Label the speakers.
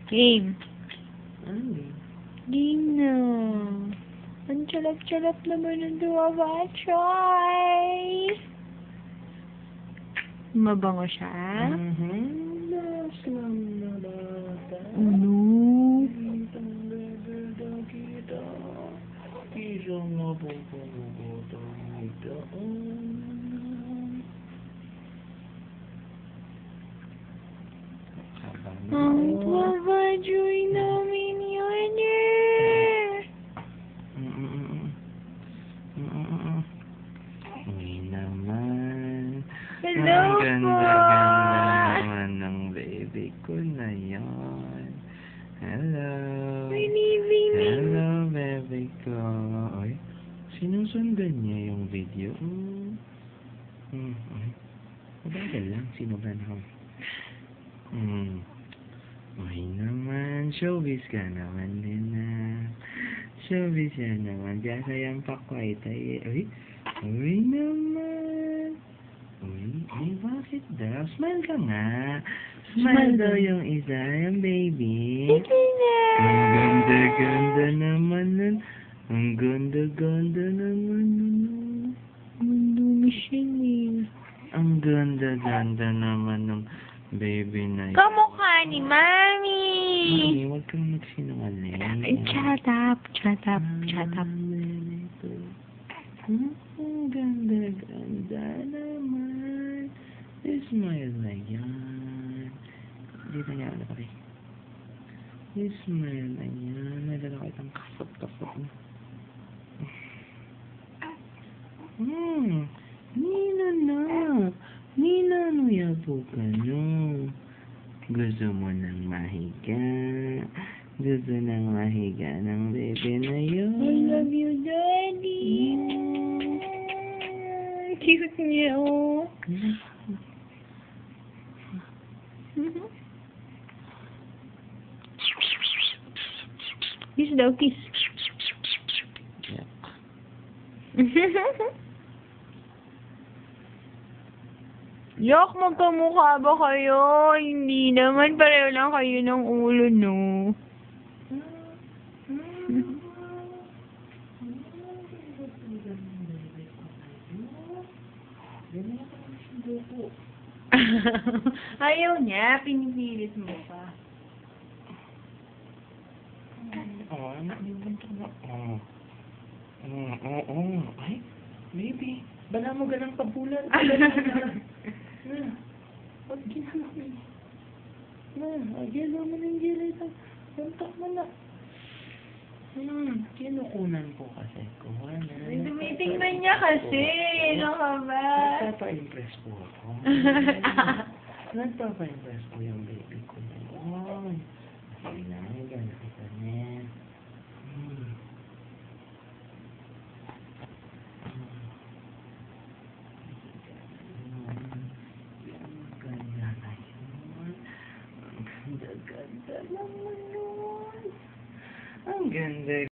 Speaker 1: Game.
Speaker 2: Ano eh?
Speaker 1: Game na. Ang charap-charap naman ng duwa Choy. Mabango siya?
Speaker 2: Last lang na bata.
Speaker 1: Ano?
Speaker 2: Kita. Isang napupunugot ang itaan.
Speaker 1: Ang papajoy namin yun eh.
Speaker 2: Uy naman.
Speaker 1: Hello
Speaker 2: Ang
Speaker 1: po.
Speaker 2: ganda-ganda naman ng baby ko na yan. Hello. Hello, baby ko. Ay, sinusundan niya yung video. Mabagal lang, sinubran ako. Uy naman, showbiz ka naman din na. Showbiz yan naman. Diyan sayang pakway tayo. Uy naman. Uy, bakit daw? Smile ka nga. Smile daw yung isa, yung baby. Ang ganda-ganda naman nun. Ang ganda-ganda naman nun.
Speaker 1: Ang dumi siya eh.
Speaker 2: Ang ganda-ganda naman ng baby na yun.
Speaker 1: Kamukha ni Mami.
Speaker 2: Mami, huwag kang magsinungaling.
Speaker 1: Ay, shut up.
Speaker 2: Ang ganda-ganda naman. Smile na yan. Dito niya ako nakari. Smile na yan. Nadala ko itang kasap-kasap mo. Nina, ano yabo ka no? Gusto mo nang mahiga. Gusto nang mahiga ng bebe na yun.
Speaker 1: I love you, Daddy. Cute niya, oh. Kiss daw, kiss. Yok, magkamukha ba kayo? Hindi naman, pareho lang kayo ng ulo, no? Ayaw niya, pinipilit mo pa.
Speaker 2: Anak ni bunto na. Ay, baby. Bala mo ganang pabulan. Wag ginagawa mo. Gelo mo ng gelo ito. Buntok mo na. Kinukunan po kasi ko.
Speaker 1: Tumitingnan niya kasi. Ano ka ba?
Speaker 2: Nagpapa-impress po ako. Nagpapa-impress po yung baby ko. Sige na, gano'n kita niya. Ganda naman nun. Ang ganda.